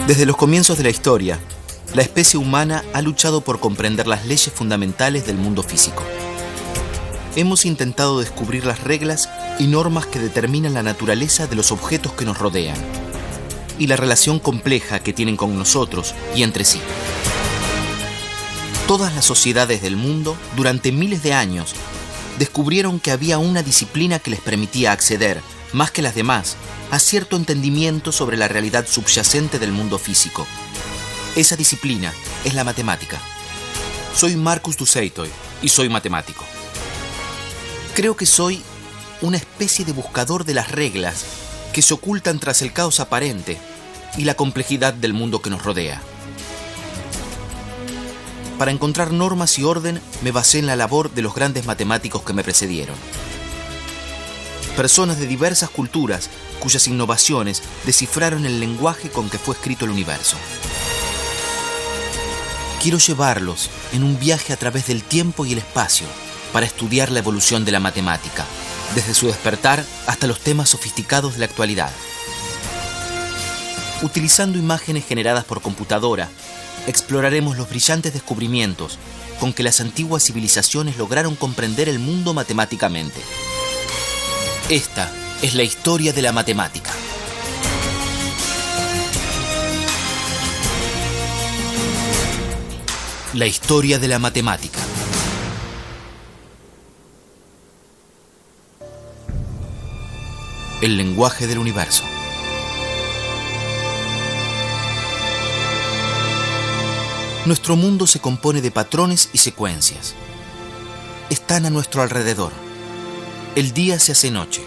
Desde los comienzos de la historia, la especie humana ha luchado por comprender las leyes fundamentales del mundo físico. Hemos intentado descubrir las reglas y normas que determinan la naturaleza de los objetos que nos rodean y la relación compleja que tienen con nosotros y entre sí. Todas las sociedades del mundo, durante miles de años, descubrieron que había una disciplina que les permitía acceder, más que las demás, a cierto entendimiento sobre la realidad subyacente del mundo físico. Esa disciplina es la matemática. Soy Marcus du Sautoy y soy matemático. Creo que soy una especie de buscador de las reglas que se ocultan tras el caos aparente y la complejidad del mundo que nos rodea. Para encontrar normas y orden me basé en la labor de los grandes matemáticos que me precedieron. Personas de diversas culturas cuyas innovaciones descifraron el lenguaje con que fue escrito el universo. Quiero llevarlos en un viaje a través del tiempo y el espacio para estudiar la evolución de la matemática, desde su despertar hasta los temas sofisticados de la actualidad. Utilizando imágenes generadas por computadora, exploraremos los brillantes descubrimientos con que las antiguas civilizaciones lograron comprender el mundo matemáticamente. Esta es la historia de la matemática. La historia de la matemática. El lenguaje del universo. Nuestro mundo se compone de patrones y secuencias. Están a nuestro alrededor. El día se hace noche.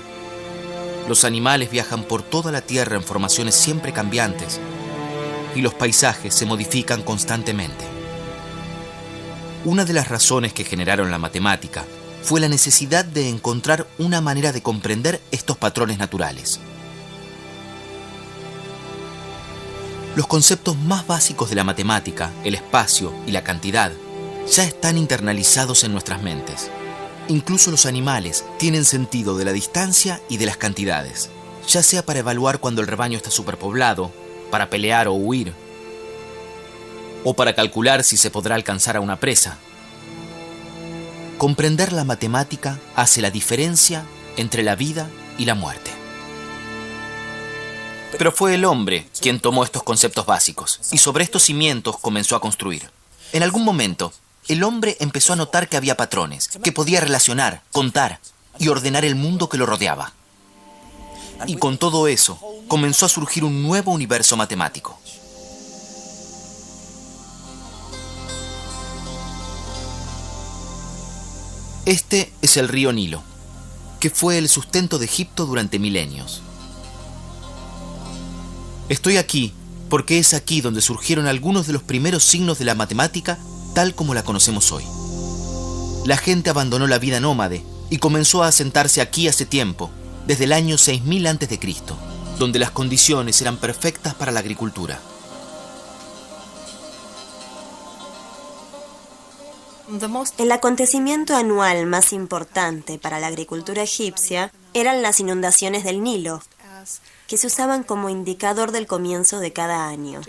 Los animales viajan por toda la Tierra en formaciones siempre cambiantes y los paisajes se modifican constantemente. Una de las razones que generaron la matemática fue la necesidad de encontrar una manera de comprender estos patrones naturales. Los conceptos más básicos de la matemática, el espacio y la cantidad, ya están internalizados en nuestras mentes. Incluso los animales tienen sentido de la distancia y de las cantidades, ya sea para evaluar cuando el rebaño está superpoblado, para pelear o huir, o para calcular si se podrá alcanzar a una presa. Comprender la matemática hace la diferencia entre la vida y la muerte. Pero fue el hombre quien tomó estos conceptos básicos y sobre estos cimientos comenzó a construir. En algún momento, el hombre empezó a notar que había patrones, que podía relacionar, contar y ordenar el mundo que lo rodeaba. Y con todo eso, comenzó a surgir un nuevo universo matemático. Este es el río Nilo, que fue el sustento de Egipto durante milenios. Estoy aquí porque es aquí donde surgieron algunos de los primeros signos de la matemática tal como la conocemos hoy. La gente abandonó la vida nómade y comenzó a asentarse aquí hace tiempo, desde el año 6000 a.C., donde las condiciones eran perfectas para la agricultura. El acontecimiento anual más importante para la agricultura egipcia eran las inundaciones del Nilo, que se usaban como indicador del comienzo de cada año.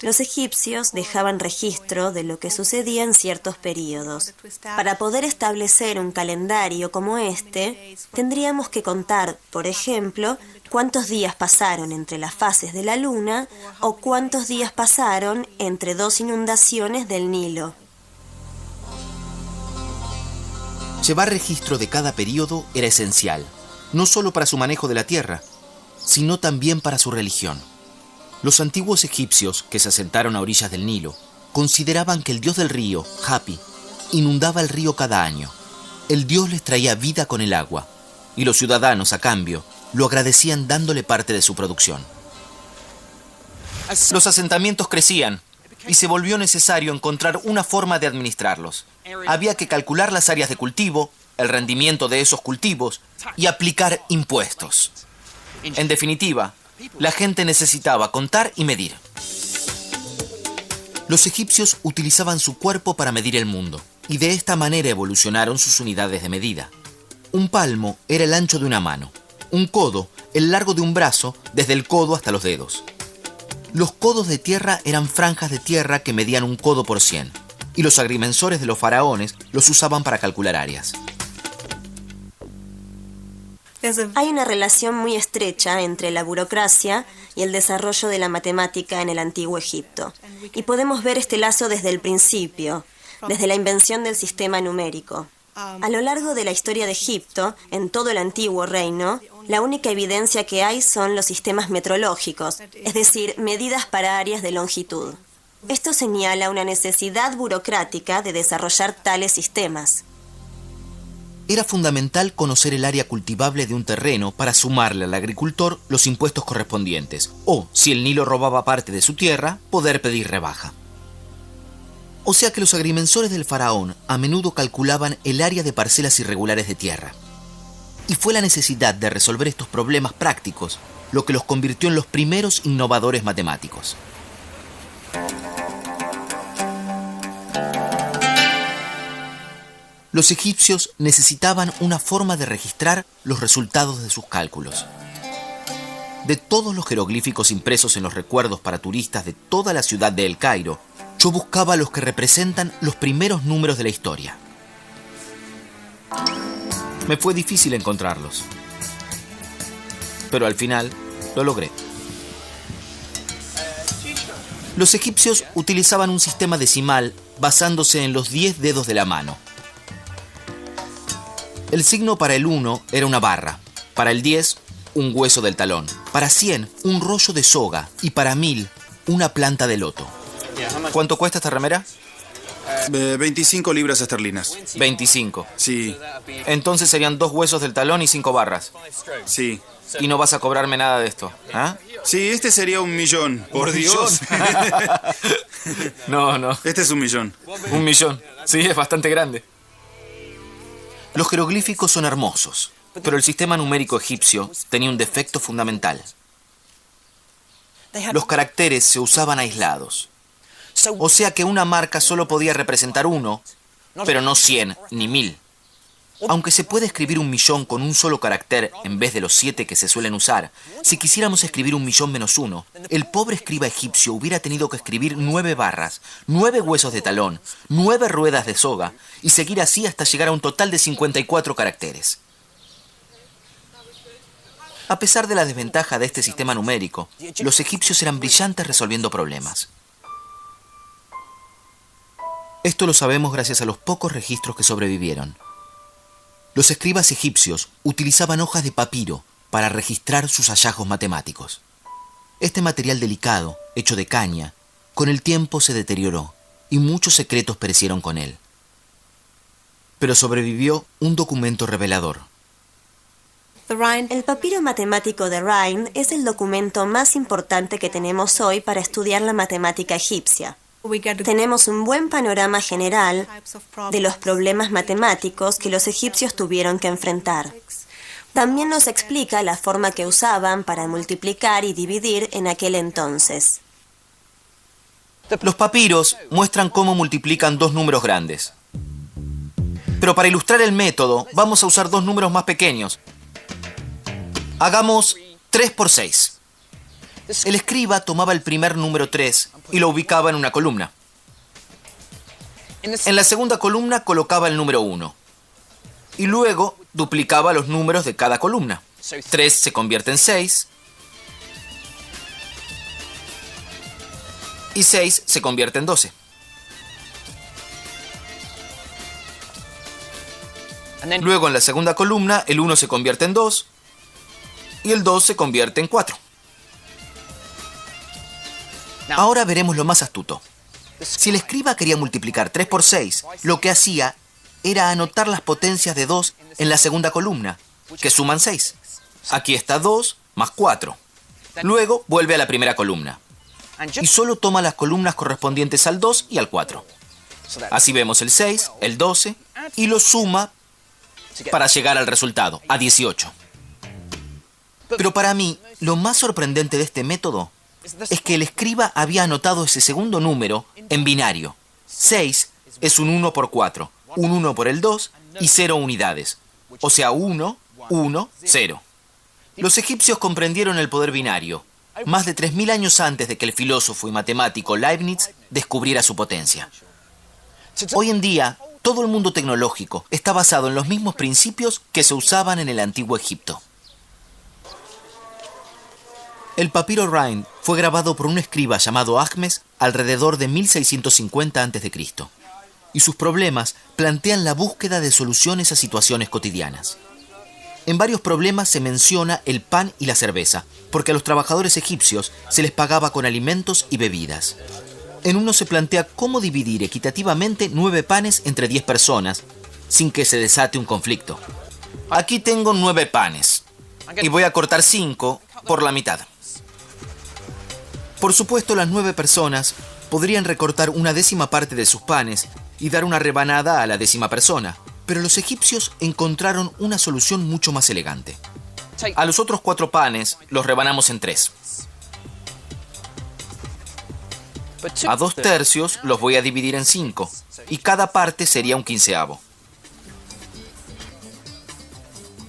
Los egipcios dejaban registro de lo que sucedía en ciertos períodos. Para poder establecer un calendario como este, tendríamos que contar, por ejemplo, cuántos días pasaron entre las fases de la luna o cuántos días pasaron entre dos inundaciones del Nilo. Llevar registro de cada período era esencial, no solo para su manejo de la tierra, sino también para su religión. Los antiguos egipcios que se asentaron a orillas del Nilo consideraban que el dios del río, Hapi, inundaba el río cada año. El dios les traía vida con el agua, y los ciudadanos, a cambio, lo agradecían dándole parte de su producción. Los asentamientos crecían, y se volvió necesario encontrar una forma de administrarlos. Había que calcular las áreas de cultivo, el rendimiento de esos cultivos, y aplicar impuestos. En definitiva, la gente necesitaba contar y medir. Los egipcios utilizaban su cuerpo para medir el mundo, y de esta manera evolucionaron sus unidades de medida. Un palmo era el ancho de una mano, un codo el largo de un brazo desde el codo hasta los dedos. Los codos de tierra eran franjas de tierra que medían 1 codo por 100, y los agrimensores de los faraones los usaban para calcular áreas. Hay una relación muy estrecha entre la burocracia y el desarrollo de la matemática en el antiguo Egipto. Y podemos ver este lazo desde el principio, desde la invención del sistema numérico. A lo largo de la historia de Egipto, en todo el antiguo reino, la única evidencia que hay son los sistemas metrológicos, es decir, medidas para áreas de longitud. Esto señala una necesidad burocrática de desarrollar tales sistemas. Era fundamental conocer el área cultivable de un terreno para sumarle al agricultor los impuestos correspondientes, o, si el Nilo robaba parte de su tierra, poder pedir rebaja. O sea que los agrimensores del faraón a menudo calculaban el área de parcelas irregulares de tierra. Y fue la necesidad de resolver estos problemas prácticos lo que los convirtió en los primeros innovadores matemáticos. Los egipcios necesitaban una forma de registrar los resultados de sus cálculos. De todos los jeroglíficos impresos en los recuerdos para turistas de toda la ciudad de El Cairo, yo buscaba los que representan los primeros números de la historia. Me fue difícil encontrarlos, pero al final lo logré. Los egipcios utilizaban un sistema decimal basándose en los 10 dedos de la mano. El signo para el 1 era una barra, para el 10, un hueso del talón, para 100, un rollo de soga y para 1000, una planta de loto. ¿Cuánto cuesta esta remera? 25 libras esterlinas. 25. Sí, Entonces serían 2 huesos del talón y 5 barras. sí. Y no vas a cobrarme nada de esto, ¿ah? Sí, este sería 1.000.000. Por ¿1 Dios. No. Este es 1.000.000. 1.000.000. Sí, es bastante grande. Los jeroglíficos son hermosos, pero el sistema numérico egipcio tenía un defecto fundamental. Los caracteres se usaban aislados. O sea que una marca solo podía representar 1, pero no 100 ni 1000. Aunque se puede escribir 1.000.000 con un solo carácter en vez de los 7 que se suelen usar, si quisiéramos escribir 1.000.000 -1, el pobre escriba egipcio hubiera tenido que escribir 9 barras, 9 huesos de talón, 9 ruedas de soga y seguir así hasta llegar a un total de 54 caracteres. A pesar de la desventaja de este sistema numérico, los egipcios eran brillantes resolviendo problemas. Esto lo sabemos gracias a los pocos registros que sobrevivieron. Los escribas egipcios utilizaban hojas de papiro para registrar sus hallazgos matemáticos. Este material delicado, hecho de caña, con el tiempo se deterioró y muchos secretos perecieron con él. Pero sobrevivió un documento revelador. El papiro matemático de Rhind es el documento más importante que tenemos hoy para estudiar la matemática egipcia. Tenemos un buen panorama general de los problemas matemáticos que los egipcios tuvieron que enfrentar. También nos explica la forma que usaban para multiplicar y dividir en aquel entonces. Los papiros muestran cómo multiplican 2 números grandes. Pero para ilustrar el método, vamos a usar 2 números más pequeños. Hagamos 3 por 6. El escriba tomaba el primer número 3 y lo ubicaba en una columna. En la segunda columna colocaba el número 1. Y luego duplicaba los números de cada columna. 3 se convierte en 6. Y 6 se convierte en 12. Luego en la segunda columna el 1 se convierte en 2. Y el 2 se convierte en 4. Ahora veremos lo más astuto. Si el escriba quería multiplicar 3 por 6, lo que hacía era anotar las potencias de 2 en la segunda columna, que suman 6. Aquí está 2 más 4. Luego vuelve a la primera columna. Y solo toma las columnas correspondientes al 2 y al 4. Así vemos el 6, el 12, y lo suma para llegar al resultado, a 18. Pero para mí, lo más sorprendente de este método es que el escriba había anotado ese segundo número en binario. 6 es un 1 por 4, un 1 por el 2 y 0 unidades. O sea, 1, 1, 0. Los egipcios comprendieron el poder binario más de 3000 años antes de que el filósofo y matemático Leibniz descubriera su potencia. Hoy en día, todo el mundo tecnológico está basado en los mismos principios que se usaban en el antiguo Egipto. El papiro Rhind fue grabado por un escriba llamado Ahmes alrededor de 1650 a.C. y sus problemas plantean la búsqueda de soluciones a situaciones cotidianas. En varios problemas se menciona el pan y la cerveza, porque a los trabajadores egipcios se les pagaba con alimentos y bebidas. En uno se plantea cómo dividir equitativamente 9 panes entre 10 personas, sin que se desate un conflicto. Aquí tengo 9 panes, y voy a cortar 5 por la mitad. Por supuesto, las 9 personas podrían recortar una décima parte de sus panes y dar una rebanada a la décima persona, pero los egipcios encontraron una solución mucho más elegante. A los otros 4 panes los rebanamos en 3. A 2/3 los voy a dividir en 5, y cada parte sería un quinceavo.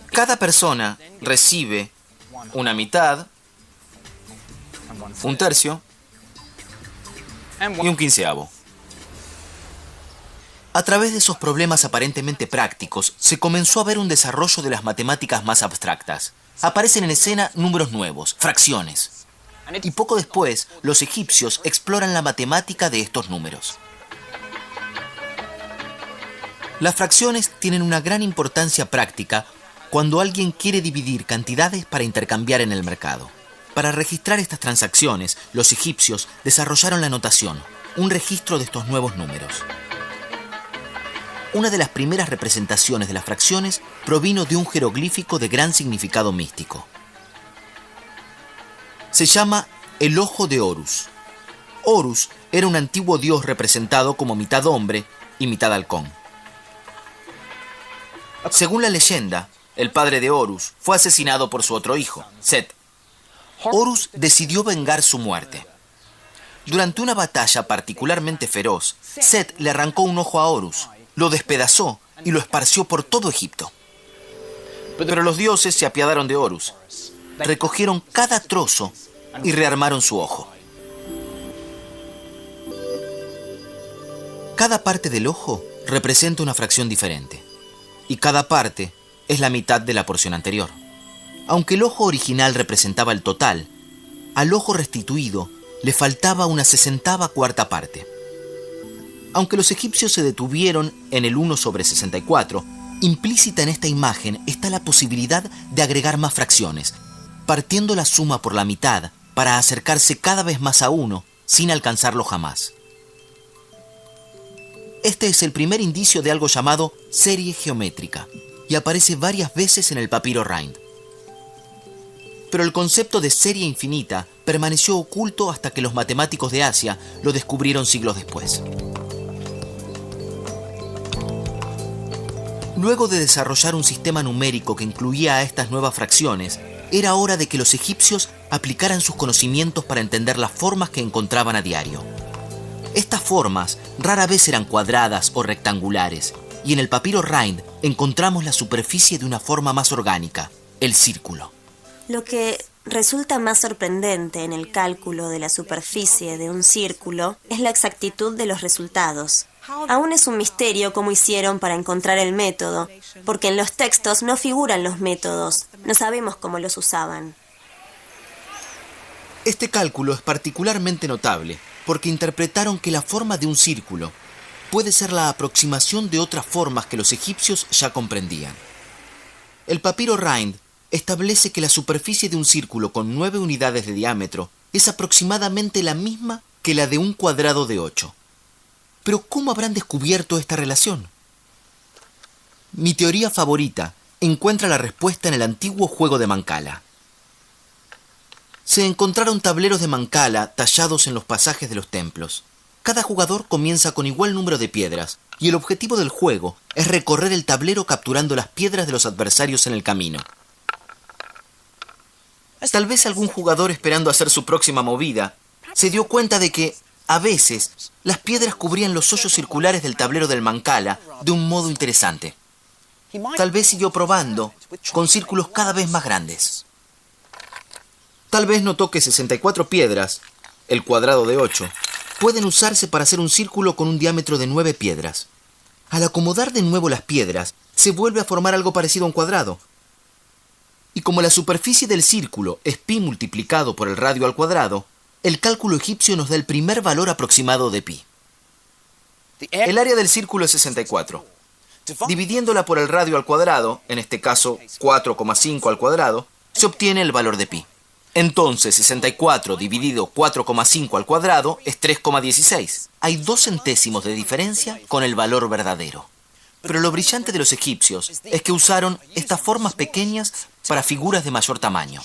Cada persona recibe una mitad, un tercio y un quinceavo. A través de esos problemas aparentemente prácticos, se comenzó a ver un desarrollo de las matemáticas más abstractas. Aparecen en escena números nuevos, fracciones. Y poco después, los egipcios exploran la matemática de estos números. Las fracciones tienen una gran importancia práctica cuando alguien quiere dividir cantidades para intercambiar en el mercado. Para registrar estas transacciones, los egipcios desarrollaron la notación, un registro de estos nuevos números. Una de las primeras representaciones de las fracciones provino de un jeroglífico de gran significado místico. Se llama el ojo de Horus. Horus era un antiguo dios representado como mitad hombre y mitad halcón. Según la leyenda, el padre de Horus fue asesinado por su otro hijo, Set. Horus decidió vengar su muerte. Durante una batalla particularmente feroz, Set le arrancó un ojo a Horus, lo despedazó y lo esparció por todo Egipto. Pero los dioses se apiadaron de Horus, recogieron cada trozo y rearmaron su ojo. Cada parte del ojo representa una fracción diferente, y cada parte es la mitad de la porción anterior. Aunque el ojo original representaba el total, al ojo restituido le faltaba una 64ª parte. Aunque los egipcios se detuvieron en el 1/64, implícita en esta imagen está la posibilidad de agregar más fracciones, partiendo la suma por la mitad para acercarse cada vez más a 1 sin alcanzarlo jamás. Este es el primer indicio de algo llamado serie geométrica y aparece varias veces en el papiro Rhind. Pero el concepto de serie infinita permaneció oculto hasta que los matemáticos de Asia lo descubrieron siglos después. Luego de desarrollar un sistema numérico que incluía a estas nuevas fracciones, era hora de que los egipcios aplicaran sus conocimientos para entender las formas que encontraban a diario. Estas formas rara vez eran cuadradas o rectangulares, y en el papiro Rhind encontramos la superficie de una forma más orgánica, el círculo. Lo que resulta más sorprendente en el cálculo de la superficie de un círculo es la exactitud de los resultados. Aún es un misterio cómo hicieron para encontrar el método, porque en los textos no figuran los métodos, no sabemos cómo los usaban. Este cálculo es particularmente notable porque interpretaron que la forma de un círculo puede ser la aproximación de otras formas que los egipcios ya comprendían. El papiro Rhind establece que la superficie de un círculo con 9 unidades de diámetro es aproximadamente la misma que la de un cuadrado de 8. Pero ¿cómo habrán descubierto esta relación? Mi teoría favorita encuentra la respuesta en el antiguo juego de Mancala. Se encontraron tableros de Mancala tallados en los pasajes de los templos. Cada jugador comienza con igual número de piedras, y el objetivo del juego es recorrer el tablero capturando las piedras de los adversarios en el camino. Tal vez algún jugador, esperando hacer su próxima movida, se dio cuenta de que, a veces, las piedras cubrían los hoyos circulares del tablero del Mancala de un modo interesante. Tal vez siguió probando con círculos cada vez más grandes. Tal vez notó que 64 piedras, el cuadrado de 8, pueden usarse para hacer un círculo con un diámetro de 9 piedras. Al acomodar de nuevo las piedras, se vuelve a formar algo parecido a un cuadrado. Y como la superficie del círculo es pi multiplicado por el radio al cuadrado, el cálculo egipcio nos da el primer valor aproximado de pi. El área del círculo es 64. Dividiéndola por el radio al cuadrado, en este caso 4,5 al cuadrado, se obtiene el valor de pi. Entonces 64 dividido 4,5 al cuadrado es 3,16. Hay 2 centésimos de diferencia con el valor verdadero. Pero lo brillante de los egipcios es que usaron estas formas pequeñas para figuras de mayor tamaño.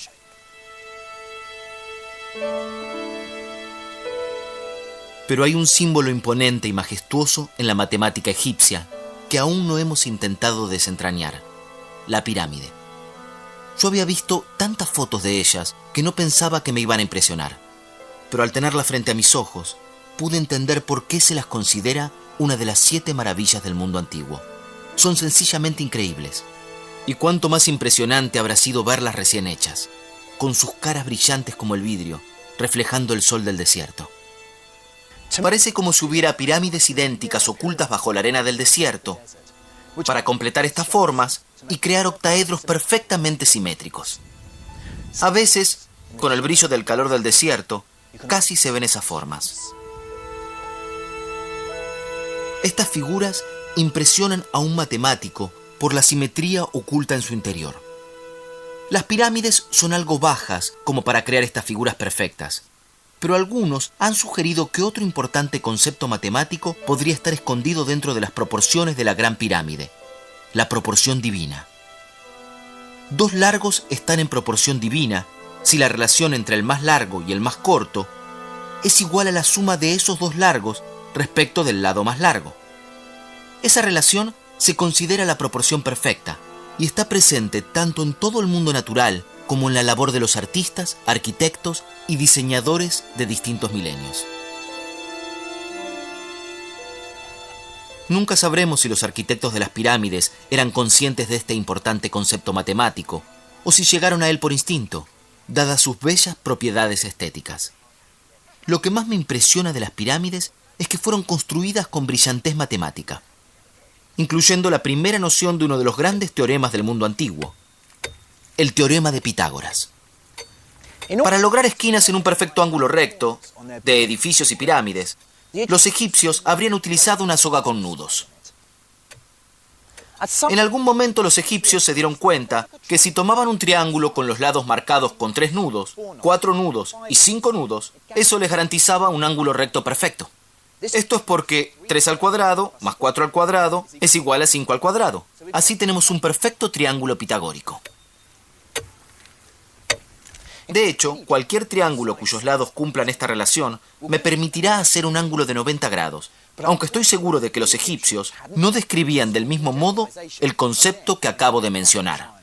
Pero hay un símbolo imponente y majestuoso en la matemática egipcia que aún no hemos intentado desentrañar: la pirámide. Yo había visto tantas fotos de ellas que no pensaba que me iban a impresionar. Pero al tenerla frente a mis ojos, pude entender por qué se las considera una de las 7 maravillas del mundo antiguo. Son sencillamente increíbles. Y cuánto más impresionante habrá sido verlas recién hechas, con sus caras brillantes como el vidrio, reflejando el sol del desierto. Parece como si hubiera pirámides idénticas ocultas bajo la arena del desierto, para completar estas formas y crear octaedros perfectamente simétricos. A veces, con el brillo del calor del desierto, casi se ven esas formas. Estas figuras impresionan a un matemático por la simetría oculta en su interior. Las pirámides son algo bajas como para crear estas figuras perfectas, pero algunos han sugerido que otro importante concepto matemático podría estar escondido dentro de las proporciones de la Gran Pirámide: la proporción divina. 2 largos están en proporción divina si la relación entre el más largo y el más corto es igual a la suma de esos 2 largos respecto del lado más largo. Esa relación se considera la proporción perfecta y está presente tanto en todo el mundo natural como en la labor de los artistas, arquitectos y diseñadores de distintos milenios. Nunca sabremos si los arquitectos de las pirámides eran conscientes de este importante concepto matemático o si llegaron a él por instinto, dadas sus bellas propiedades estéticas. Lo que más me impresiona de las pirámides es que fueron construidas con brillantez matemática, incluyendo la primera noción de uno de los grandes teoremas del mundo antiguo: el teorema de Pitágoras. Para lograr esquinas en un perfecto ángulo recto, de edificios y pirámides, los egipcios habrían utilizado una soga con nudos. En algún momento los egipcios se dieron cuenta que si tomaban un triángulo con los lados marcados con 3 nudos, 4 nudos y 5 nudos, eso les garantizaba un ángulo recto perfecto. Esto es porque 3 al cuadrado más 4 al cuadrado es igual a 5 al cuadrado. Así tenemos un perfecto triángulo pitagórico. De hecho, cualquier triángulo cuyos lados cumplan esta relación me permitirá hacer un ángulo de 90 grados, aunque estoy seguro de que los egipcios no describían del mismo modo el concepto que acabo de mencionar.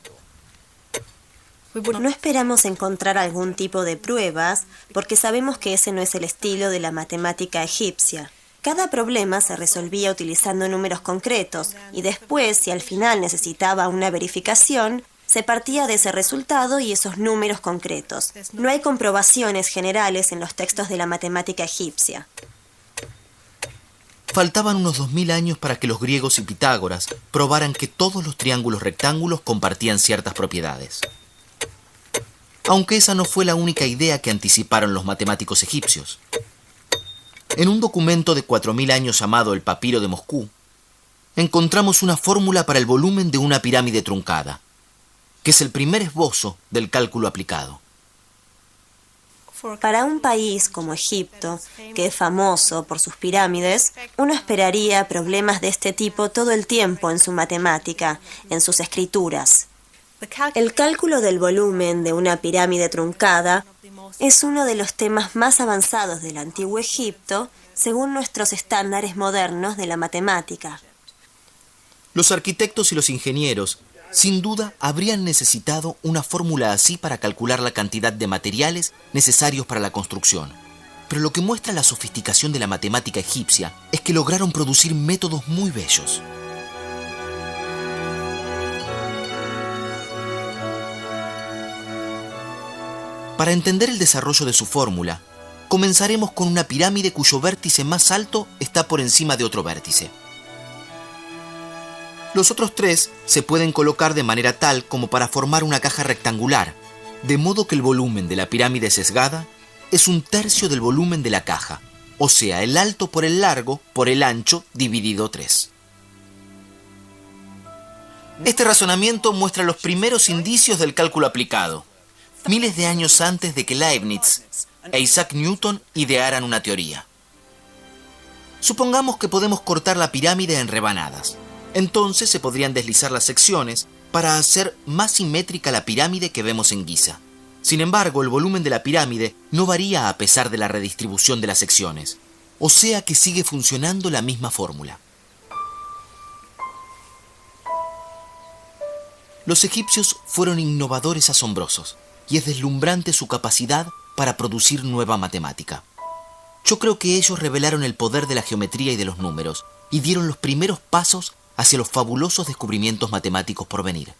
No esperamos encontrar algún tipo de pruebas porque sabemos que ese no es el estilo de la matemática egipcia. Cada problema se resolvía utilizando números concretos y después, si al final necesitaba una verificación, se partía de ese resultado y esos números concretos. No hay comprobaciones generales en los textos de la matemática egipcia. Faltaban unos 2000 años para que los griegos y Pitágoras probaran que todos los triángulos rectángulos compartían ciertas propiedades. Aunque esa no fue la única idea que anticiparon los matemáticos egipcios. En un documento de 4000 años llamado el Papiro de Moscú, encontramos una fórmula para el volumen de una pirámide truncada, que es el primer esbozo del cálculo aplicado. Para un país como Egipto, que es famoso por sus pirámides, uno esperaría problemas de este tipo todo el tiempo en su matemática, en sus escrituras. El cálculo del volumen de una pirámide truncada es uno de los temas más avanzados del antiguo Egipto, según nuestros estándares modernos de la matemática. Los arquitectos y los ingenieros sin duda habrían necesitado una fórmula así para calcular la cantidad de materiales necesarios para la construcción. Pero lo que muestra la sofisticación de la matemática egipcia es que lograron producir métodos muy bellos. Para entender el desarrollo de su fórmula, comenzaremos con una pirámide cuyo vértice más alto está por encima de otro vértice. Los otros tres se pueden colocar de manera tal como para formar una caja rectangular, de modo que el volumen de la pirámide sesgada es 1/3 del volumen de la caja, o sea, el alto por el largo por el ancho dividido 3. Este razonamiento muestra los primeros indicios del cálculo aplicado, miles de años antes de que Leibniz e Isaac Newton idearan una teoría. Supongamos que podemos cortar la pirámide en rebanadas. Entonces se podrían deslizar las secciones para hacer más simétrica la pirámide que vemos en Giza. Sin embargo, el volumen de la pirámide no varía a pesar de la redistribución de las secciones, o sea que sigue funcionando la misma fórmula. Los egipcios fueron innovadores asombrosos, y es deslumbrante su capacidad para producir nueva matemática. Yo creo que ellos revelaron el poder de la geometría y de los números, y dieron los primeros pasos hacia los fabulosos descubrimientos matemáticos por venir.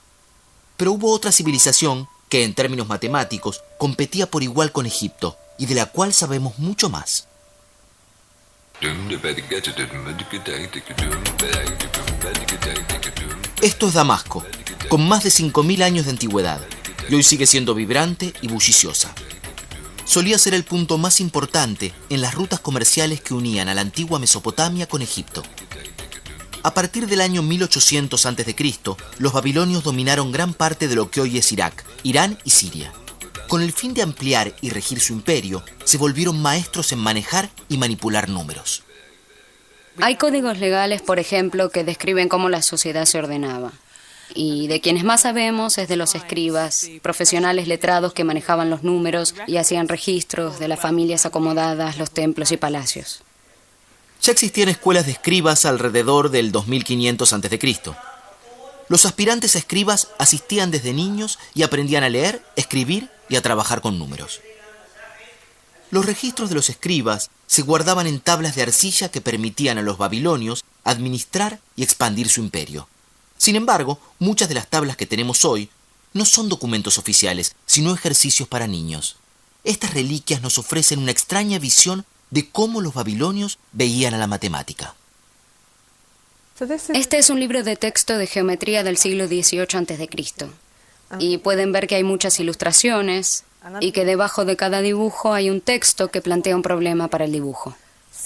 Pero hubo otra civilización que, en términos matemáticos, competía por igual con Egipto, y de la cual sabemos mucho más. Esto es Damasco, con más de 5.000 años de antigüedad, y hoy sigue siendo vibrante y bulliciosa. Solía ser el punto más importante en las rutas comerciales que unían a la antigua Mesopotamia con Egipto. A partir del año 1800 a.C., los babilonios dominaron gran parte de lo que hoy es Irak, Irán y Siria. Con el fin de ampliar y regir su imperio, se volvieron maestros en manejar y manipular números. Hay códigos legales, por ejemplo, que describen cómo la sociedad se ordenaba. Y de quienes más sabemos es de los escribas, profesionales letrados que manejaban los números y hacían registros de las familias acomodadas, los templos y palacios. Ya existían escuelas de escribas alrededor del 2500 a.C. Los aspirantes a escribas asistían desde niños y aprendían a leer, escribir y a trabajar con números. Los registros de los escribas se guardaban en tablas de arcilla que permitían a los babilonios administrar y expandir su imperio. Sin embargo, muchas de las tablas que tenemos hoy no son documentos oficiales, sino ejercicios para niños. Estas reliquias nos ofrecen una extraña visión de cómo los babilonios veían a la matemática. Este es un libro de texto de geometría del siglo XVIII a.C. Y pueden ver que hay muchas ilustraciones y que debajo de cada dibujo hay un texto que plantea un problema para el dibujo.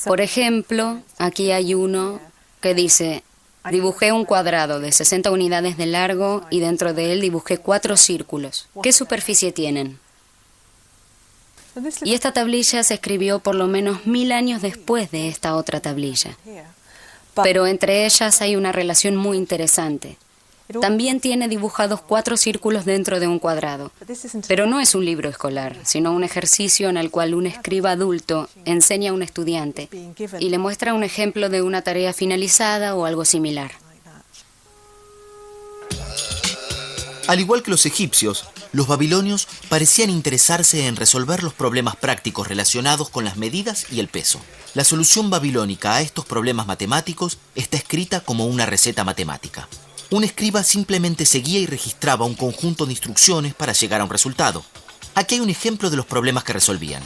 Por ejemplo, aquí hay uno que dice: dibujé un cuadrado de 60 unidades de largo y dentro de él dibujé 4 círculos. ¿Qué superficie tienen? Y esta tablilla se escribió por lo menos 1000 años después de esta otra tablilla. Pero entre ellas hay una relación muy interesante. También tiene dibujados 4 círculos dentro de un cuadrado. Pero no es un libro escolar, sino un ejercicio en el cual un escriba adulto enseña a un estudiante y le muestra un ejemplo de una tarea finalizada o algo similar. Al igual que los egipcios, los babilonios parecían interesarse en resolver los problemas prácticos relacionados con las medidas y el peso. La solución babilónica a estos problemas matemáticos está escrita como una receta matemática. Un escriba simplemente seguía y registraba un conjunto de instrucciones para llegar a un resultado. Aquí hay un ejemplo de los problemas que resolvían.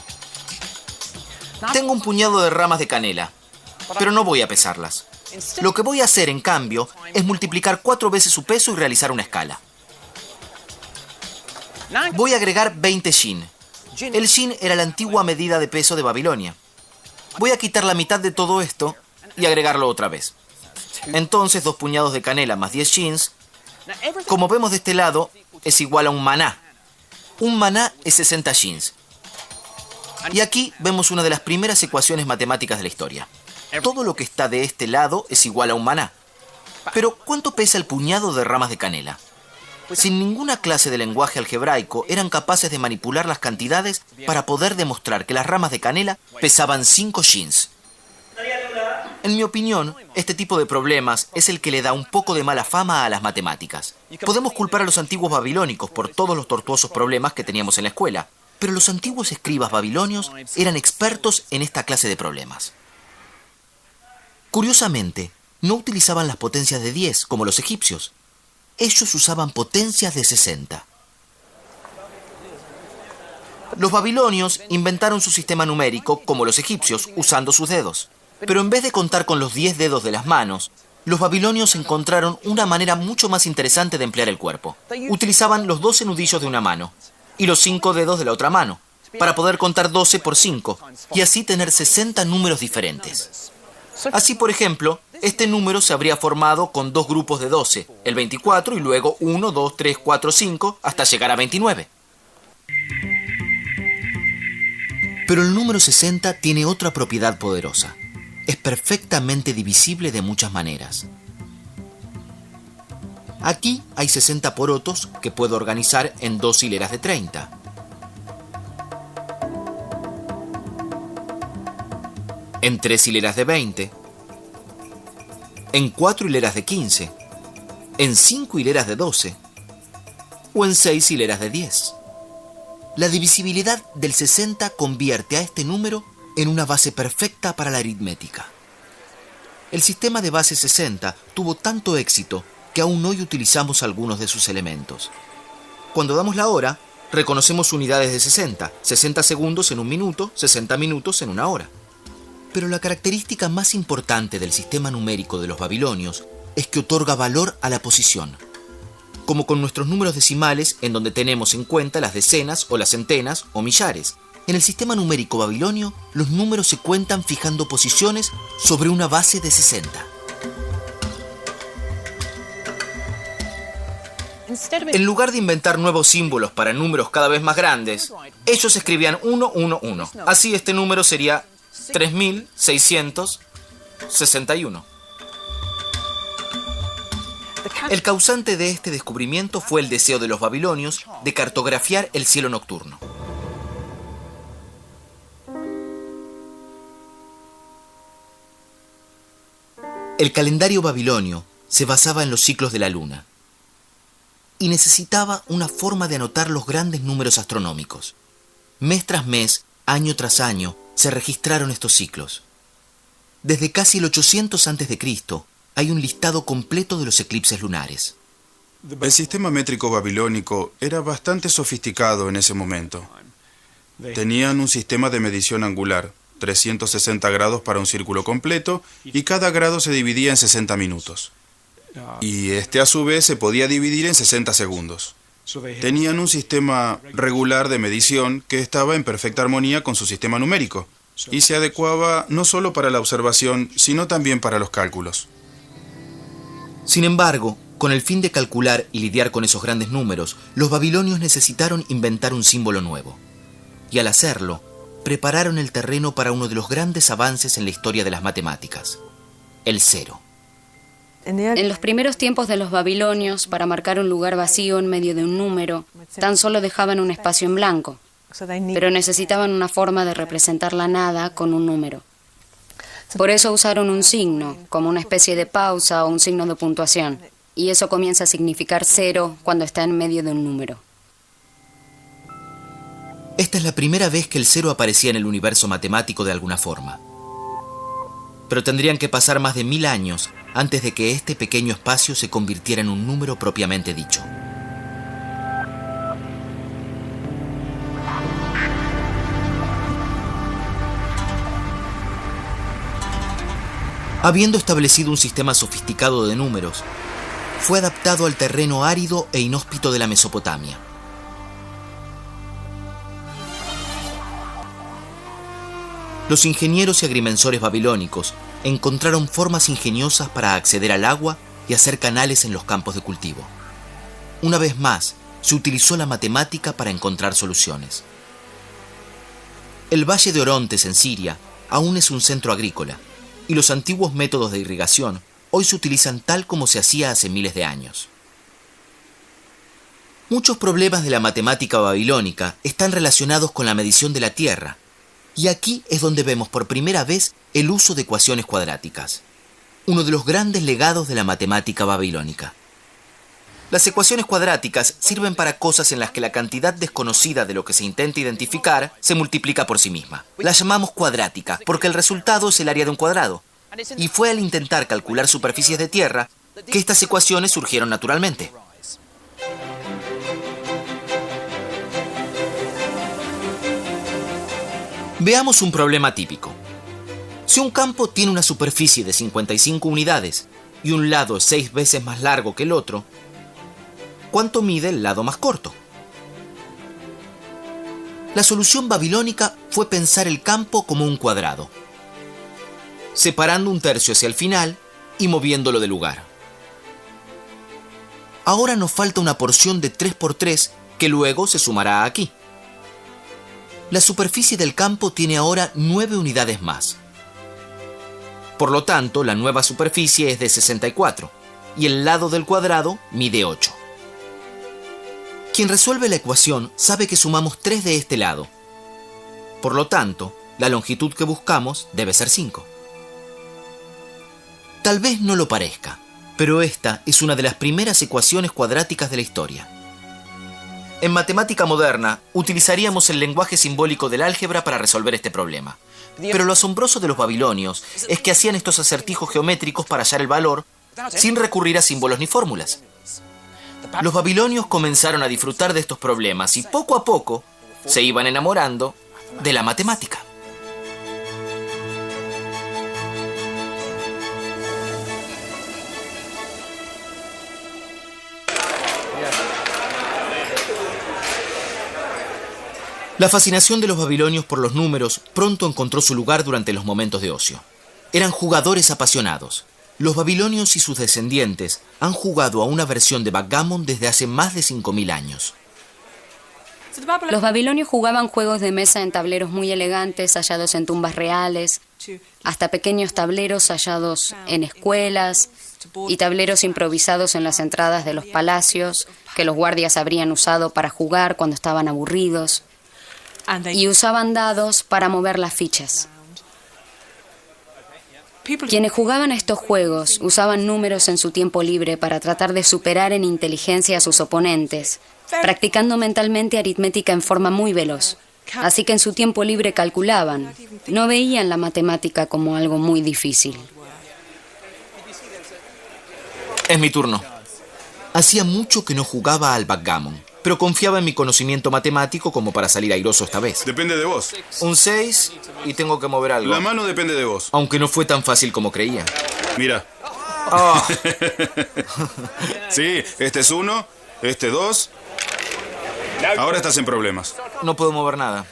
Tengo un puñado de ramas de canela, pero no voy a pesarlas. Lo que voy a hacer, en cambio, es multiplicar 4 veces su peso y realizar una escala. Voy a agregar 20 shin. El shin era la antigua medida de peso de Babilonia. Voy a quitar la mitad de todo esto y agregarlo otra vez. Entonces, 2 puñados de canela más 10 shins, como vemos de este lado, es igual a un maná. Un maná es 60 shins. Y aquí vemos una de las primeras ecuaciones matemáticas de la historia. Todo lo que está de este lado es igual a un maná. Pero, ¿cuánto pesa el puñado de ramas de canela? Sin ninguna clase de lenguaje algebraico, eran capaces de manipular las cantidades para poder demostrar que las ramas de canela pesaban 5 shins. En mi opinión, este tipo de problemas es el que le da un poco de mala fama a las matemáticas. Podemos culpar a los antiguos babilónicos por todos los tortuosos problemas que teníamos en la escuela, pero los antiguos escribas babilonios eran expertos en esta clase de problemas. Curiosamente, no utilizaban las potencias de 10 como los egipcios. Ellos usaban potencias de 60. Los babilonios inventaron su sistema numérico como los egipcios, usando sus dedos. Pero en vez de contar con los 10 dedos de las manos, los babilonios encontraron una manera mucho más interesante de emplear el cuerpo. Utilizaban los 12 nudillos de una mano y los 5 dedos de la otra mano, para poder contar 12 por 5 y así tener 60 números diferentes. Así, por ejemplo, este número se habría formado con 2 grupos de 12, el 24 y luego 1, 2, 3, 4, 5, hasta llegar a 29. Pero el número 60 tiene otra propiedad poderosa. Es perfectamente divisible de muchas maneras. Aquí hay 60 porotos que puedo organizar en 2 hileras de 30. En 3 hileras de 20. En 4 hileras de 15. En 5 hileras de 12. O en 6 hileras de 10. La divisibilidad del 60 convierte a este número en una base perfecta para la aritmética. El sistema de base 60 tuvo tanto éxito que aún hoy utilizamos algunos de sus elementos. Cuando damos la hora, reconocemos unidades de 60, 60 segundos en un minuto, 60 minutos en una hora. Pero la característica más importante del sistema numérico de los babilonios es que otorga valor a la posición. Como con nuestros números decimales, en donde tenemos en cuenta las decenas o las centenas o millares. En el sistema numérico babilonio, los números se cuentan fijando posiciones sobre una base de 60. En lugar de inventar nuevos símbolos para números cada vez más grandes, ellos escribían 1, 1, 1. Así este número sería 3661. El causante de este descubrimiento fue el deseo de los babilonios de cartografiar el cielo nocturno. El calendario babilonio se basaba en los ciclos de la luna y necesitaba una forma de anotar los grandes números astronómicos. Mes tras mes, año tras año, se registraron estos ciclos. Desde casi el 800 a.C., hay un listado completo de los eclipses lunares. El sistema métrico babilónico era bastante sofisticado en ese momento. Tenían un sistema de medición angular, 360 grados para un círculo completo, y cada grado se dividía en 60 minutos. Y este a su vez se podía dividir en 60 segundos. Tenían un sistema regular de medición que estaba en perfecta armonía con su sistema numérico, y se adecuaba no solo para la observación, sino también para los cálculos. Sin embargo, con el fin de calcular y lidiar con esos grandes números, los babilonios necesitaron inventar un símbolo nuevo. Y al hacerlo, prepararon el terreno para uno de los grandes avances en la historia de las matemáticas, el cero. En los primeros tiempos de los babilonios, para marcar un lugar vacío en medio de un número, tan solo dejaban un espacio en blanco, pero necesitaban una forma de representar la nada con un número. Por eso usaron un signo, como una especie de pausa o un signo de puntuación, y eso comienza a significar cero cuando está en medio de un número. Esta es la primera vez que el cero aparecía en el universo matemático de alguna forma. Pero tendrían que pasar más de 1000 años antes de que este pequeño espacio se convirtiera en un número propiamente dicho. Habiendo establecido un sistema sofisticado de números, fue adaptado al terreno árido e inhóspito de la Mesopotamia. Los ingenieros y agrimensores babilónicos encontraron formas ingeniosas para acceder al agua y hacer canales en los campos de cultivo. Una vez más, se utilizó la matemática para encontrar soluciones. El valle de Orontes en Siria aún es un centro agrícola, y los antiguos métodos de irrigación hoy se utilizan tal como se hacía hace miles de años. Muchos problemas de la matemática babilónica están relacionados con la medición de la tierra, y aquí es donde vemos por primera vez el uso de ecuaciones cuadráticas, uno de los grandes legados de la matemática babilónica. Las ecuaciones cuadráticas sirven para cosas en las que la cantidad desconocida de lo que se intenta identificar se multiplica por sí misma. Las llamamos cuadrática porque el resultado es el área de un cuadrado. Y fue al intentar calcular superficies de tierra que estas ecuaciones surgieron naturalmente. Veamos un problema típico. Si un campo tiene una superficie de 55 unidades y un lado es 6 veces más largo que el otro, ¿cuánto mide el lado más corto? La solución babilónica fue pensar el campo como un cuadrado, separando un tercio hacia el final y moviéndolo de lugar. Ahora nos falta una porción de 3 por 3 que luego se sumará aquí. La superficie del campo tiene ahora 9 unidades más. Por lo tanto, la nueva superficie es de 64 y el lado del cuadrado mide 8. Quien resuelve la ecuación sabe que sumamos 3 de este lado. Por lo tanto, la longitud que buscamos debe ser 5. Tal vez no lo parezca, pero esta es una de las primeras ecuaciones cuadráticas de la historia. En matemática moderna, utilizaríamos el lenguaje simbólico del álgebra para resolver este problema. Pero lo asombroso de los babilonios es que hacían estos acertijos geométricos para hallar el valor sin recurrir a símbolos ni fórmulas. Los babilonios comenzaron a disfrutar de estos problemas y poco a poco se iban enamorando de la matemática. La fascinación de los babilonios por los números pronto encontró su lugar durante los momentos de ocio. Eran jugadores apasionados. Los babilonios y sus descendientes han jugado a una versión de backgammon desde hace más de 5000 años. Los babilonios jugaban juegos de mesa en tableros muy elegantes hallados en tumbas reales, hasta pequeños tableros hallados en escuelas y tableros improvisados en las entradas de los palacios que los guardias habrían usado para jugar cuando estaban aburridos. Y usaban dados para mover las fichas. Quienes jugaban a estos juegos usaban números en su tiempo libre para tratar de superar en inteligencia a sus oponentes, practicando mentalmente aritmética en forma muy veloz. Así que en su tiempo libre calculaban, no veían la matemática como algo muy difícil. Es mi turno. Hacía mucho que no jugaba al backgammon, pero confiaba en mi conocimiento matemático como para salir airoso esta vez. Depende de vos. Un 6 y tengo que mover algo. La mano depende de vos. Aunque no fue tan fácil como creía. Mira. Oh. Sí, este es 1, este 2. Ahora estás en problemas. No puedo mover nada.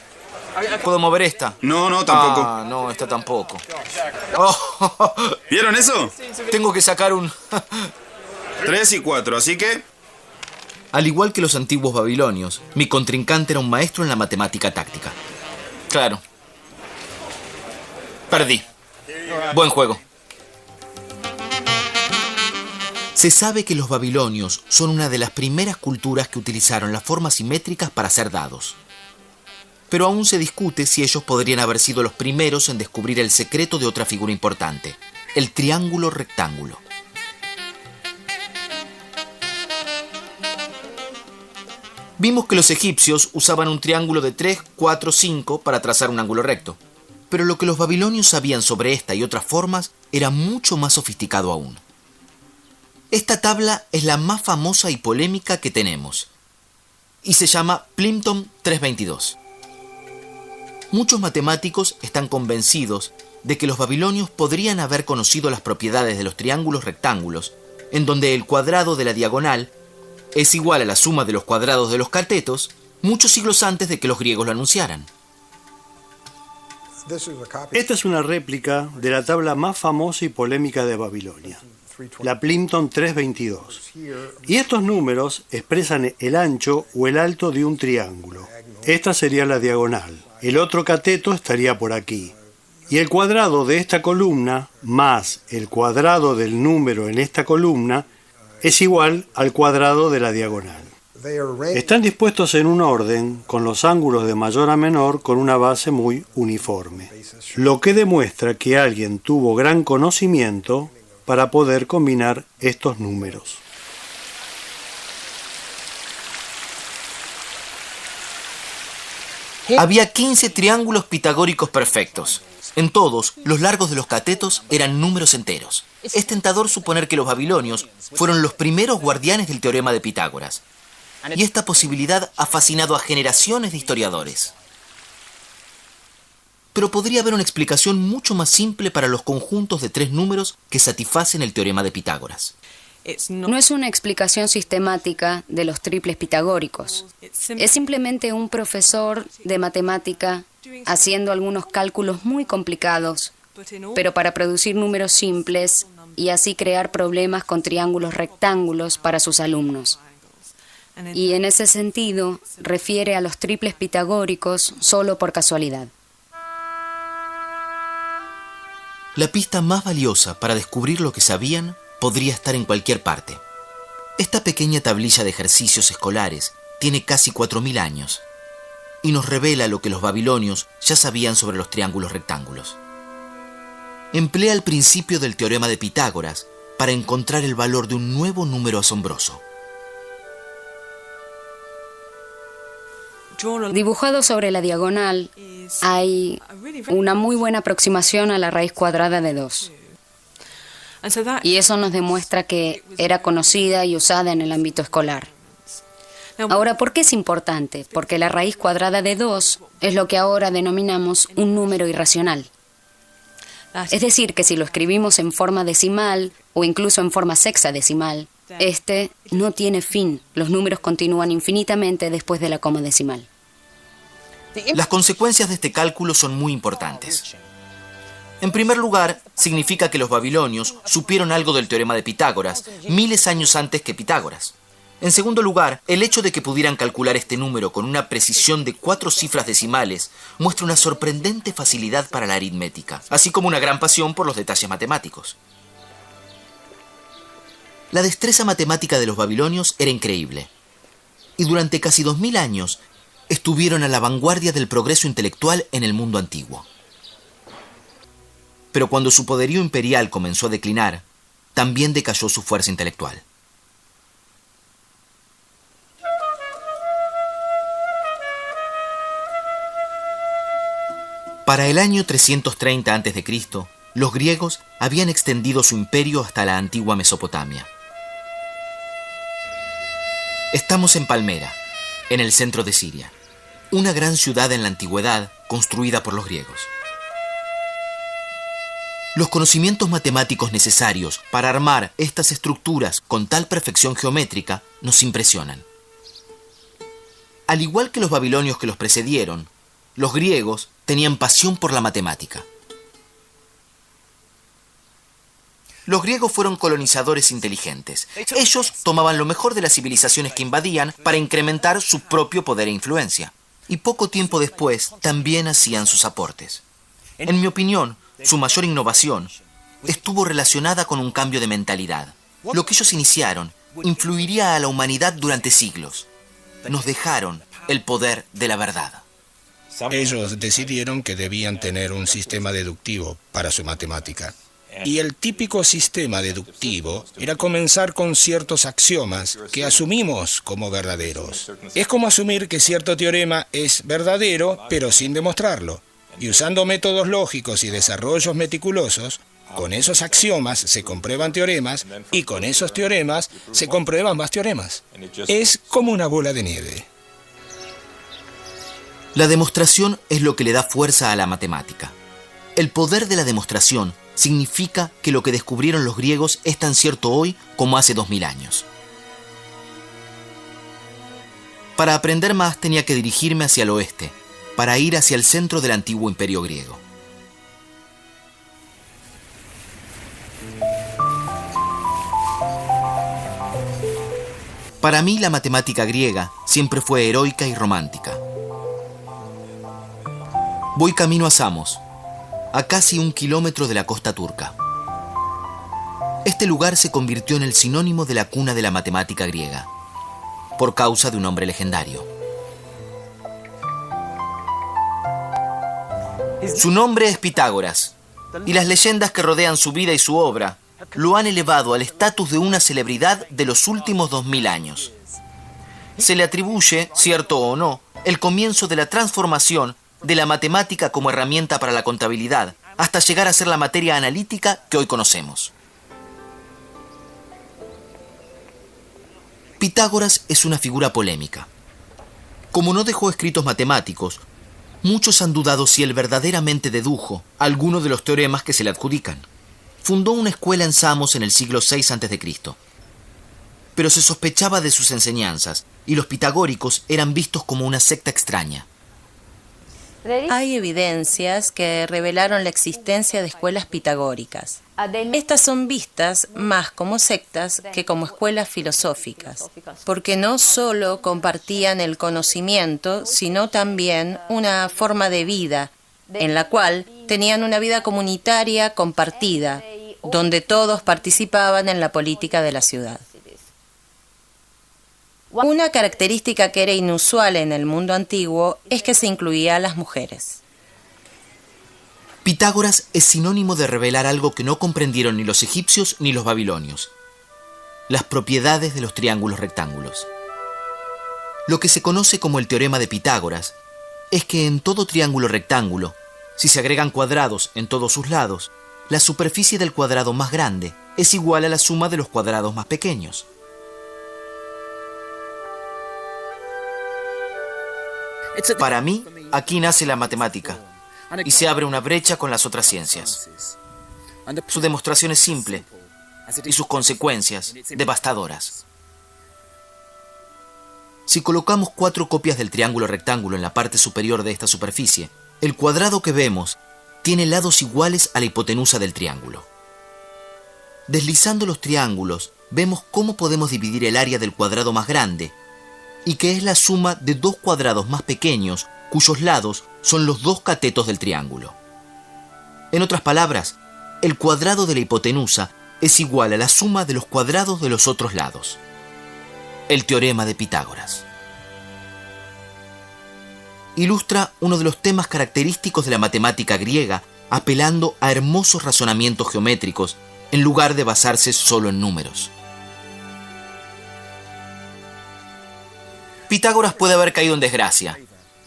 ¿Puedo mover esta? No, tampoco. Ah, no, esta tampoco. Oh. ¿Vieron eso? Tengo que sacar un... 3 y 4, así que... Al igual que los antiguos babilonios, mi contrincante era un maestro en la matemática táctica. Claro. Perdí. Buen juego. Se sabe que los babilonios son una de las primeras culturas que utilizaron las formas simétricas para hacer dados. Pero aún se discute si ellos podrían haber sido los primeros en descubrir el secreto de otra figura importante, el triángulo rectángulo. Vimos que los egipcios usaban un triángulo de 3, 4, 5 para trazar un ángulo recto. Pero lo que los babilonios sabían sobre esta y otras formas era mucho más sofisticado aún. Esta tabla es la más famosa y polémica que tenemos, y se llama Plimpton 322. Muchos matemáticos están convencidos de que los babilonios podrían haber conocido las propiedades de los triángulos rectángulos, en donde el cuadrado de la diagonal es igual a la suma de los cuadrados de los catetos, muchos siglos antes de que los griegos lo anunciaran. Esta es una réplica de la tabla más famosa y polémica de Babilonia, la Plimpton 322. Y estos números expresan el ancho o el alto de un triángulo. Esta sería la diagonal. El otro cateto estaría por aquí. Y el cuadrado de esta columna más el cuadrado del número en esta columna es igual al cuadrado de la diagonal. Están dispuestos en un orden, con los ángulos de mayor a menor, con una base muy uniforme, lo que demuestra que alguien tuvo gran conocimiento para poder combinar estos números. Había 15 triángulos pitagóricos perfectos. En todos, los largos de los catetos eran números enteros. Es tentador suponer que los babilonios fueron los primeros guardianes del teorema de Pitágoras. Y esta posibilidad ha fascinado a generaciones de historiadores. pero podría haber una explicación mucho más simple para los conjuntos de tres números que satisfacen el teorema de Pitágoras. No es una explicación sistemática de los triples pitagóricos. Es simplemente un profesor de matemática haciendo algunos cálculos muy complicados, pero para producir números simples y así crear problemas con triángulos rectángulos para sus alumnos. Y en ese sentido, refiere a los triples pitagóricos solo por casualidad. La pista más valiosa para descubrir lo que sabían podría estar en cualquier parte. Esta pequeña tablilla de ejercicios escolares tiene casi 4000 años y nos revela lo que los babilonios ya sabían sobre los triángulos rectángulos. Emplea el principio del teorema de Pitágoras para encontrar el valor de un nuevo número asombroso. Dibujado sobre la diagonal hay una muy buena aproximación a la raíz cuadrada de 2. Y eso nos demuestra que era conocida y usada en el ámbito escolar. Ahora, ¿por qué es importante? Porque la raíz cuadrada de 2 es lo que ahora denominamos un número irracional. Es decir, que si lo escribimos en forma decimal o incluso en forma sexadecimal, este no tiene fin. Los números continúan infinitamente después de la coma decimal. Las consecuencias de este cálculo son muy importantes. En primer lugar, significa que los babilonios supieron algo del teorema de Pitágoras miles de años antes que Pitágoras. En segundo lugar, el hecho de que pudieran calcular este número con una precisión de 4 cifras decimales muestra una sorprendente facilidad para la aritmética, así como una gran pasión por los detalles matemáticos. La destreza matemática de los babilonios era increíble, y durante casi 2000 años estuvieron a la vanguardia del progreso intelectual en el mundo antiguo. Pero cuando su poderío imperial comenzó a declinar, también decayó su fuerza intelectual. Para el año 330 a.C., los griegos habían extendido su imperio hasta la antigua Mesopotamia. Estamos en Palmera, en el centro de Siria, una gran ciudad en la antigüedad construida por los griegos. Los conocimientos matemáticos necesarios para armar estas estructuras con tal perfección geométrica nos impresionan. Al igual que los babilonios que los precedieron, los griegos tenían pasión por la matemática. Los griegos fueron colonizadores inteligentes. Ellos tomaban lo mejor de las civilizaciones que invadían para incrementar su propio poder e influencia. Y poco tiempo después también hacían sus aportes. En mi opinión, su mayor innovación estuvo relacionada con un cambio de mentalidad. Lo que ellos iniciaron influiría a la humanidad durante siglos. Nos dejaron el poder de la verdad. Ellos decidieron que debían tener un sistema deductivo para su matemática. Y el típico sistema deductivo era comenzar con ciertos axiomas que asumimos como verdaderos. Es como asumir que cierto teorema es verdadero, pero sin demostrarlo. Y usando métodos lógicos y desarrollos meticulosos, con esos axiomas se comprueban teoremas y con esos teoremas se comprueban más teoremas. Es como una bola de nieve. La demostración es lo que le da fuerza a la matemática. El poder de la demostración significa que lo que descubrieron los griegos es tan cierto hoy como hace 2000 años. Para aprender más tenía que dirigirme hacia el oeste, para ir hacia el centro del antiguo imperio griego. Para mí la matemática griega siempre fue heroica y romántica. Voy camino a Samos, a casi 1 kilómetro de la costa turca. Este lugar se convirtió en el sinónimo de la cuna de la matemática griega, por causa de un hombre legendario. Su nombre es Pitágoras, y las leyendas que rodean su vida y su obra lo han elevado al estatus de una celebridad de los últimos 2000 años. Se le atribuye, cierto o no, el comienzo de la transformación de la matemática como herramienta para la contabilidad, hasta llegar a ser la materia analítica que hoy conocemos. Pitágoras es una figura polémica. Como no dejó escritos matemáticos, Muchos han dudado si él verdaderamente dedujo alguno de los teoremas que se le adjudican. Fundó una escuela en Samos en el siglo VI a.C., pero se sospechaba de sus enseñanzas y los pitagóricos eran vistos como una secta extraña. Hay evidencias que revelaron la existencia de escuelas pitagóricas. Estas son vistas más como sectas que como escuelas filosóficas, porque no solo compartían el conocimiento, sino también una forma de vida, en la cual tenían una vida comunitaria compartida, donde todos participaban en la política de la ciudad. Una característica que era inusual en el mundo antiguo es que se incluía a las mujeres. Pitágoras es sinónimo de revelar algo que no comprendieron ni los egipcios ni los babilonios: las propiedades de los triángulos rectángulos. Lo que se conoce como el teorema de Pitágoras es que en todo triángulo rectángulo, si se agregan cuadrados en todos sus lados, la superficie del cuadrado más grande es igual a la suma de los cuadrados más pequeños. Para mí, aquí nace la matemática y se abre una brecha con las otras ciencias. Su demostración es simple y sus consecuencias devastadoras. Si colocamos 4 copias del triángulo rectángulo en la parte superior de esta superficie, el cuadrado que vemos tiene lados iguales a la hipotenusa del triángulo. Deslizando los triángulos, vemos cómo podemos dividir el área del cuadrado más grande, y que es la suma de 2 cuadrados más pequeños, cuyos lados son los 2 catetos del triángulo. En otras palabras, el cuadrado de la hipotenusa es igual a la suma de los cuadrados de los otros lados. El teorema de Pitágoras ilustra uno de los temas característicos de la matemática griega, apelando a hermosos razonamientos geométricos en lugar de basarse solo en números. Pitágoras puede haber caído en desgracia,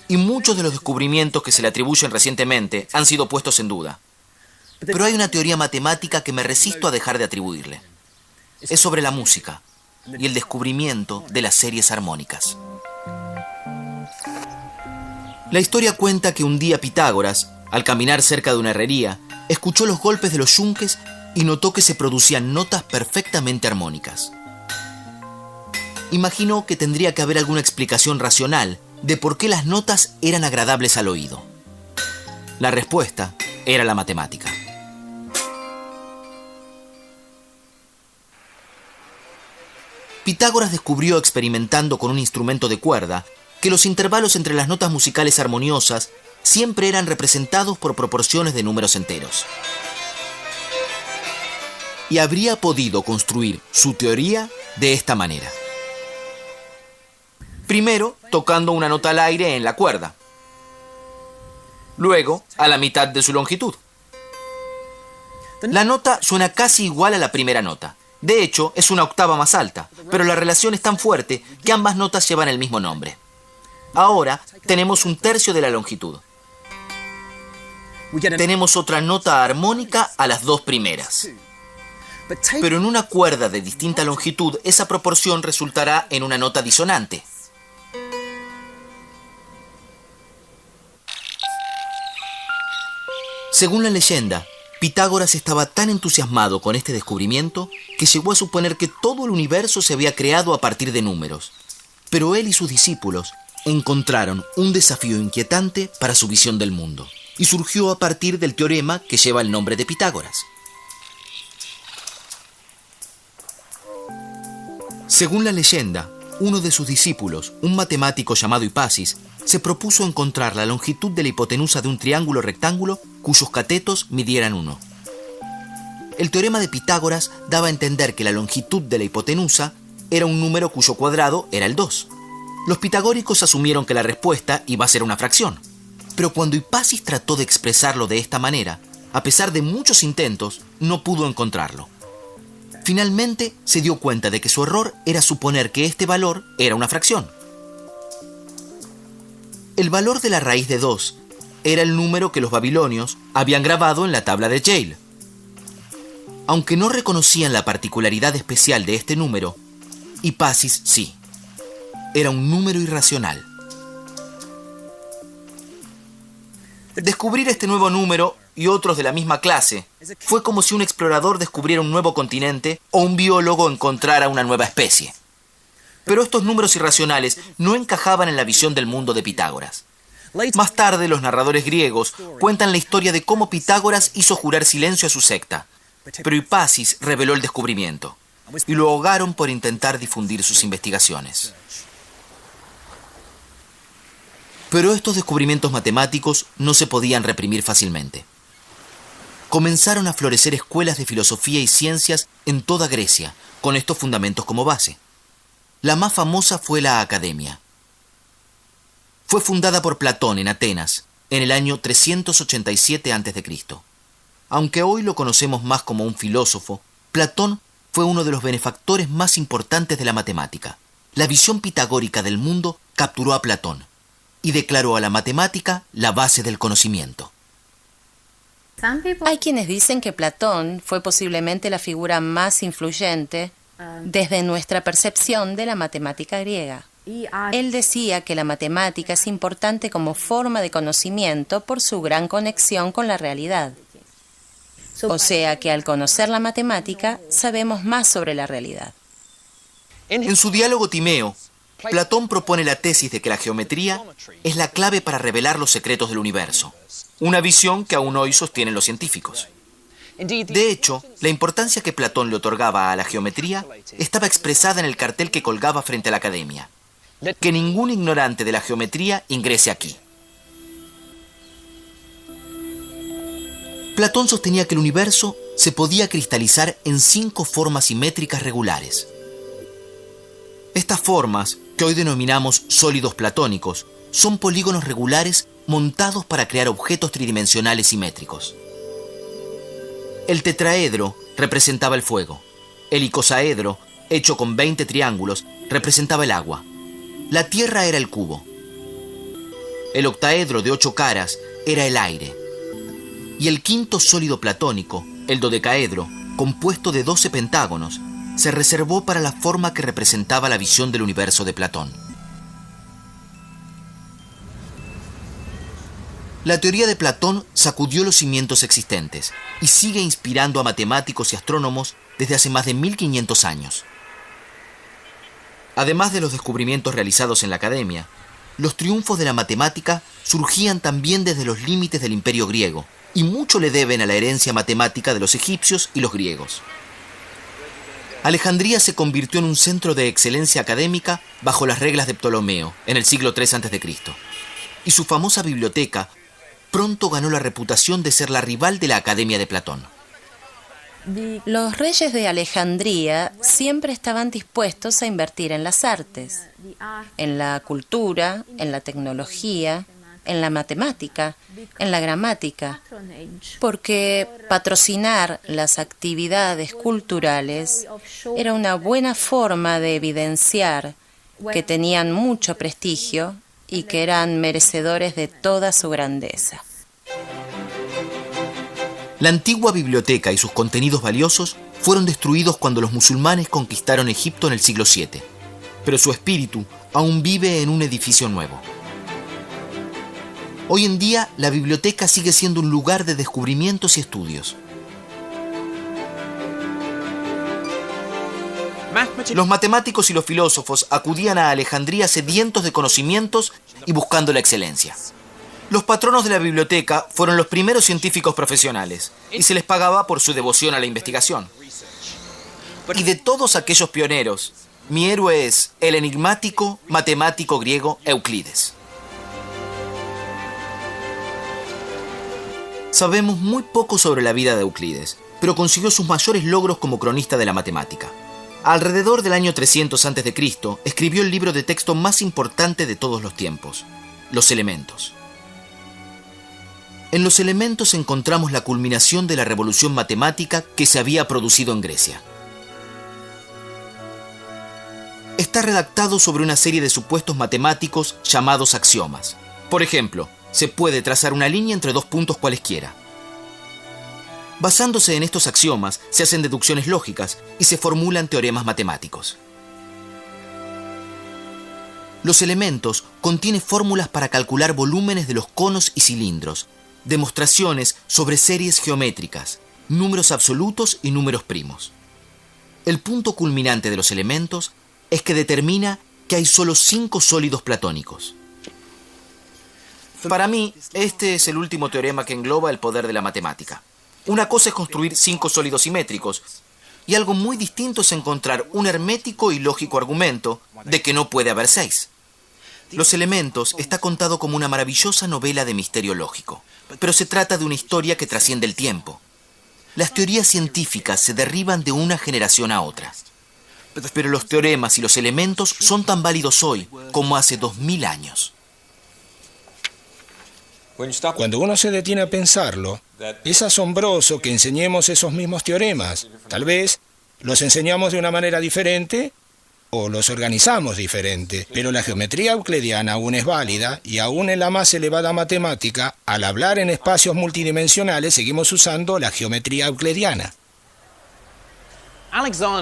y muchos de los descubrimientos que se le atribuyen recientemente han sido puestos en duda. Pero hay una teoría matemática que me resisto a dejar de atribuirle. Es sobre la música y el descubrimiento de las series armónicas. La historia cuenta que un día Pitágoras, al caminar cerca de una herrería, escuchó los golpes de los yunques y notó que se producían notas perfectamente armónicas. Imaginó que tendría que haber alguna explicación racional de por qué las notas eran agradables al oído. La respuesta era la matemática. Pitágoras descubrió, experimentando con un instrumento de cuerda, que los intervalos entre las notas musicales armoniosas siempre eran representados por proporciones de números enteros. Y habría podido construir su teoría de esta manera. Primero, tocando una nota al aire en la cuerda. Luego, a la mitad de su longitud. La nota suena casi igual a la primera nota. De hecho, es una octava más alta, pero la relación es tan fuerte que ambas notas llevan el mismo nombre. Ahora, tenemos un tercio de la longitud. Tenemos otra nota armónica a las 2 primeras. Pero en una cuerda de distinta longitud, esa proporción resultará en una nota disonante. Según la leyenda, Pitágoras estaba tan entusiasmado con este descubrimiento que llegó a suponer que todo el universo se había creado a partir de números. Pero él y sus discípulos encontraron un desafío inquietante para su visión del mundo, y surgió a partir del teorema que lleva el nombre de Pitágoras. Según la leyenda, uno de sus discípulos, un matemático llamado Hipasis, se propuso encontrar la longitud de la hipotenusa de un triángulo rectángulo cuyos catetos midieran 1. El teorema de Pitágoras daba a entender que la longitud de la hipotenusa era un número cuyo cuadrado era el 2. Los pitagóricos asumieron que la respuesta iba a ser una fracción. Pero cuando Hipasis trató de expresarlo de esta manera, a pesar de muchos intentos, no pudo encontrarlo. Finalmente se dio cuenta de que su error era suponer que este valor era una fracción. El valor de la raíz de 2 era el número que los babilonios habían grabado en la tabla de Yale. Aunque no reconocían la particularidad especial de este número, Hipasis sí. Era un número irracional. Descubrir este nuevo número y otros de la misma clase fue como si un explorador descubriera un nuevo continente o un biólogo encontrara una nueva especie. Pero estos números irracionales no encajaban en la visión del mundo de Pitágoras. Más tarde, los narradores griegos cuentan la historia de cómo Pitágoras hizo jurar silencio a su secta, pero Hipasis reveló el descubrimiento y lo ahogaron por intentar difundir sus investigaciones. Pero estos descubrimientos matemáticos no se podían reprimir fácilmente. Comenzaron a florecer escuelas de filosofía y ciencias en toda Grecia, con estos fundamentos como base. La más famosa fue la Academia. Fue fundada por Platón en Atenas, en el año 387 a.C. Aunque hoy lo conocemos más como un filósofo, Platón fue uno de los benefactores más importantes de la matemática. La visión pitagórica del mundo capturó a Platón y declaró a la matemática la base del conocimiento. Hay quienes dicen que Platón fue posiblemente la figura más influyente desde nuestra percepción de la matemática griega. Él decía que la matemática es importante como forma de conocimiento por su gran conexión con la realidad. O sea que al conocer la matemática sabemos más sobre la realidad. En su diálogo Timeo, Platón propone la tesis de que la geometría es la clave para revelar los secretos del universo, una visión que aún hoy sostienen los científicos. De hecho, la importancia que Platón le otorgaba a la geometría estaba expresada en el cartel que colgaba frente a la Academia: que ningún ignorante de la geometría ingrese aquí. Platón sostenía que el universo se podía cristalizar en 5 formas simétricas regulares. Estas formas, que hoy denominamos sólidos platónicos, son polígonos regulares montados para crear objetos tridimensionales simétricos. El tetraedro representaba el fuego. El icosaedro, hecho con 20 triángulos, representaba el agua. La tierra era el cubo. El octaedro de 8 caras era el aire. Y el quinto sólido platónico, el dodecaedro, compuesto de 12 pentágonos, se reservó para la forma que representaba la visión del universo de Platón. La teoría de Platón sacudió los cimientos existentes y sigue inspirando a matemáticos y astrónomos desde hace más de 1500 años. Además de los descubrimientos realizados en la Academia, los triunfos de la matemática surgían también desde los límites del Imperio griego, y mucho le deben a la herencia matemática de los egipcios y los griegos. Alejandría se convirtió en un centro de excelencia académica bajo las reglas de Ptolomeo, en el siglo III a.C., y su famosa biblioteca pronto ganó la reputación de ser la rival de la Academia de Platón. Los reyes de Alejandría siempre estaban dispuestos a invertir en las artes, en la cultura, en la tecnología, en la matemática, en la gramática, porque patrocinar las actividades culturales era una buena forma de evidenciar que tenían mucho prestigio y que eran merecedores de toda su grandeza. La antigua biblioteca y sus contenidos valiosos fueron destruidos cuando los musulmanes conquistaron Egipto en el siglo VII, pero su espíritu aún vive en un edificio nuevo. Hoy en día, la biblioteca sigue siendo un lugar de descubrimientos y estudios. Los matemáticos y los filósofos acudían a Alejandría sedientos de conocimientos y buscando la excelencia. Los patronos de la biblioteca fueron los primeros científicos profesionales y se les pagaba por su devoción a la investigación. Y de todos aquellos pioneros, mi héroe es el enigmático matemático griego Euclides. Sabemos muy poco sobre la vida de Euclides, pero consiguió sus mayores logros como cronista de la matemática. Alrededor del año 300 a.C., escribió el libro de texto más importante de todos los tiempos, Los Elementos. En Los Elementos encontramos la culminación de la revolución matemática que se había producido en Grecia. Está redactado sobre una serie de supuestos matemáticos llamados axiomas. Por ejemplo, se puede trazar una línea entre 2 puntos cualesquiera. Basándose en estos axiomas, se hacen deducciones lógicas y se formulan teoremas matemáticos. Los Elementos contiene fórmulas para calcular volúmenes de los conos y cilindros, demostraciones sobre series geométricas, números absolutos y números primos. El punto culminante de los elementos es que determina que hay solo 5 sólidos platónicos. Para mí, este es el último teorema que engloba el poder de la matemática. Una cosa es construir 5 sólidos simétricos, y algo muy distinto es encontrar un hermético y lógico argumento de que no puede haber 6. Los elementos está contado como una maravillosa novela de misterio lógico, pero se trata de una historia que trasciende el tiempo. Las teorías científicas se derriban de una generación a otra. Pero los teoremas y los elementos son tan válidos hoy como hace 2000 años. Cuando uno se detiene a pensarlo, es asombroso que enseñemos esos mismos teoremas. Tal vez los enseñamos de una manera diferente o los organizamos diferente, pero la geometría euclidiana aún es válida y aún en la más elevada matemática, al hablar en espacios multidimensionales, seguimos usando la geometría euclidiana.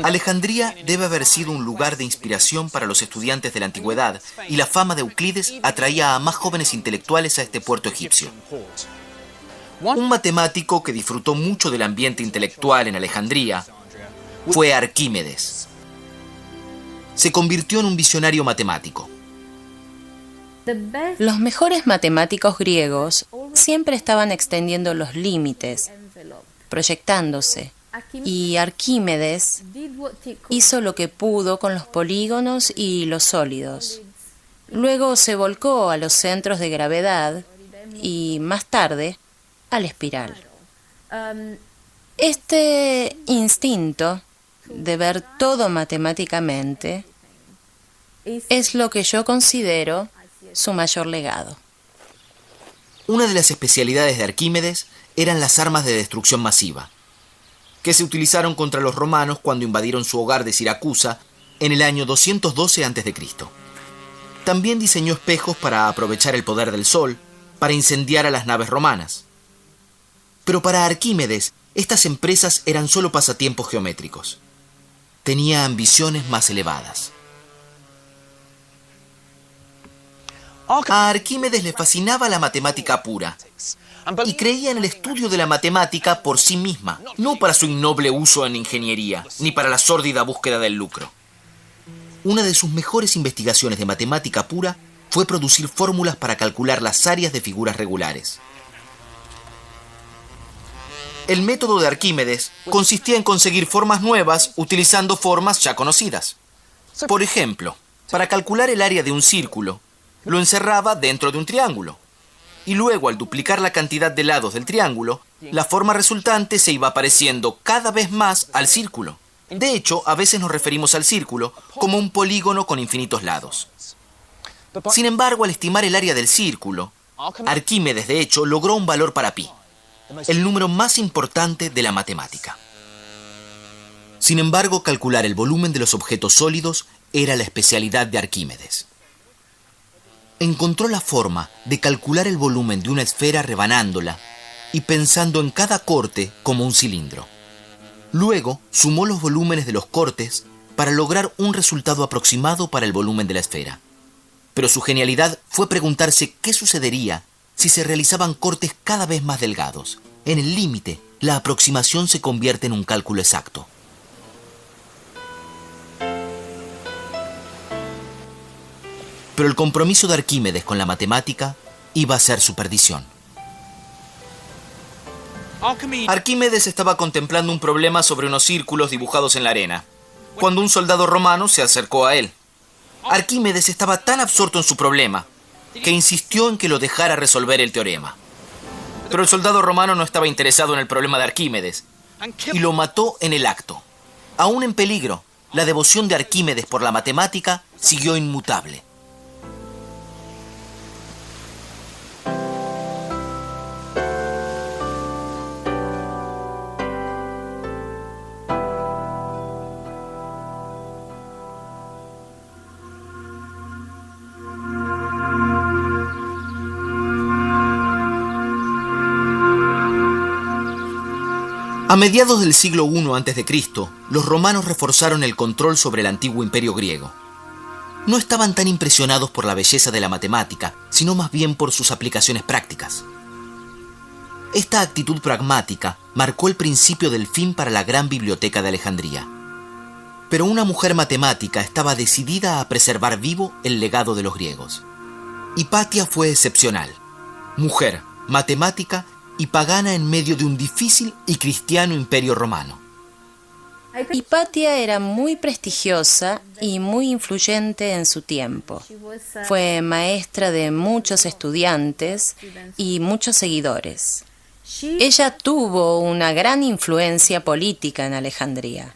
Alejandría debe haber sido un lugar de inspiración para los estudiantes de la antigüedad, y la fama de Euclides atraía a más jóvenes intelectuales a este puerto egipcio. Un matemático que disfrutó mucho del ambiente intelectual en Alejandría fue Arquímedes. Se convirtió en un visionario matemático. Los mejores matemáticos griegos siempre estaban extendiendo los límites, proyectándose. Y Arquímedes hizo lo que pudo con los polígonos y los sólidos. Luego se volcó a los centros de gravedad y, más tarde, a la espiral. Este instinto de ver todo matemáticamente es lo que yo considero su mayor legado. Una de las especialidades de Arquímedes eran las armas de destrucción masiva, que se utilizaron contra los romanos cuando invadieron su hogar de Siracusa en el año 212 a.C. También diseñó espejos para aprovechar el poder del sol, para incendiar a las naves romanas. Pero para Arquímedes, estas empresas eran solo pasatiempos geométricos. Tenía ambiciones más elevadas. A Arquímedes le fascinaba la matemática pura y creía en el estudio de la matemática por sí misma, no para su innoble uso en ingeniería, ni para la sórdida búsqueda del lucro. Una de sus mejores investigaciones de matemática pura fue producir fórmulas para calcular las áreas de figuras regulares. El método de Arquímedes consistía en conseguir formas nuevas utilizando formas ya conocidas. Por ejemplo, para calcular el área de un círculo, lo encerraba dentro de un triángulo. Y luego, al duplicar la cantidad de lados del triángulo, la forma resultante se iba pareciendo cada vez más al círculo. De hecho, a veces nos referimos al círculo como un polígono con infinitos lados. Sin embargo, al estimar el área del círculo, Arquímedes, de hecho, logró un valor para pi, el número más importante de la matemática. Sin embargo, calcular el volumen de los objetos sólidos era la especialidad de Arquímedes. Encontró la forma de calcular el volumen de una esfera rebanándola y pensando en cada corte como un cilindro. Luego, sumó los volúmenes de los cortes para lograr un resultado aproximado para el volumen de la esfera. Pero su genialidad fue preguntarse qué sucedería si se realizaban cortes cada vez más delgados. En el límite, la aproximación se convierte en un cálculo exacto. Pero el compromiso de Arquímedes con la matemática iba a ser su perdición. Arquímedes estaba contemplando un problema sobre unos círculos dibujados en la arena, cuando un soldado romano se acercó a él. Arquímedes estaba tan absorto en su problema que insistió en que lo dejara resolver el teorema. Pero el soldado romano no estaba interesado en el problema de Arquímedes y lo mató en el acto. Aún en peligro, la devoción de Arquímedes por la matemática siguió inmutable. A mediados del siglo I a.C., los romanos reforzaron el control sobre el antiguo imperio griego. No estaban tan impresionados por la belleza de la matemática, sino más bien por sus aplicaciones prácticas. Esta actitud pragmática marcó el principio del fin para la gran biblioteca de Alejandría. Pero una mujer matemática estaba decidida a preservar vivo el legado de los griegos. Hipatia fue excepcional. Mujer, matemática y pagana en medio de un difícil y cristiano imperio romano. Hipatia era muy prestigiosa y muy influyente en su tiempo. Fue maestra de muchos estudiantes y muchos seguidores. Ella tuvo una gran influencia política en Alejandría.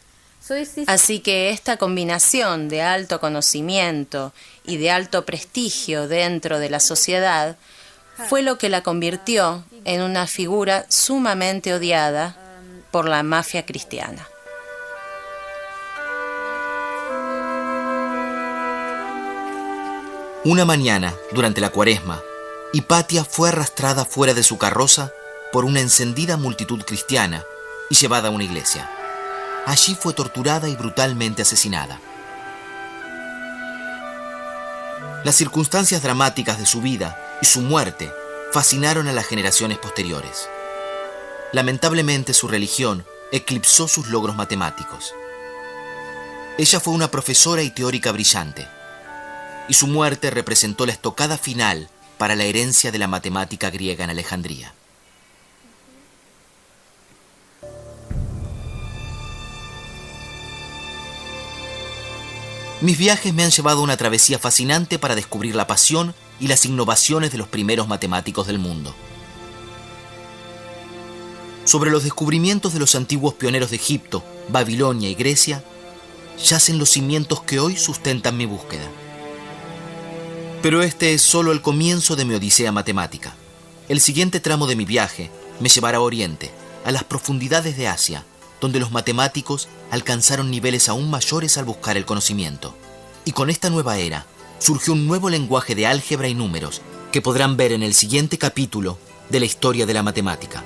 Así que esta combinación de alto conocimiento y de alto prestigio dentro de la sociedad fue lo que la convirtió en una figura sumamente odiada por la mafia cristiana. Una mañana, durante la Cuaresma, Hipatia fue arrastrada fuera de su carroza por una encendida multitud cristiana y llevada a una iglesia. Allí fue torturada y brutalmente asesinada. Las circunstancias dramáticas de su vida y su muerte fascinaron a las generaciones posteriores. Lamentablemente, su religión eclipsó sus logros matemáticos. Ella fue una profesora y teórica brillante, y su muerte representó la estocada final para la herencia de la matemática griega en Alejandría. Mis viajes me han llevado a una travesía fascinante para descubrir la pasión y las innovaciones de los primeros matemáticos del mundo. Sobre los descubrimientos de los antiguos pioneros de Egipto, Babilonia y Grecia, yacen los cimientos que hoy sustentan mi búsqueda. Pero este es solo el comienzo de mi odisea matemática. El siguiente tramo de mi viaje me llevará a Oriente, a las profundidades de Asia, donde los matemáticos alcanzaron niveles aún mayores al buscar el conocimiento. Y con esta nueva era, surgió un nuevo lenguaje de álgebra y números que podrán ver en el siguiente capítulo de la historia de la matemática.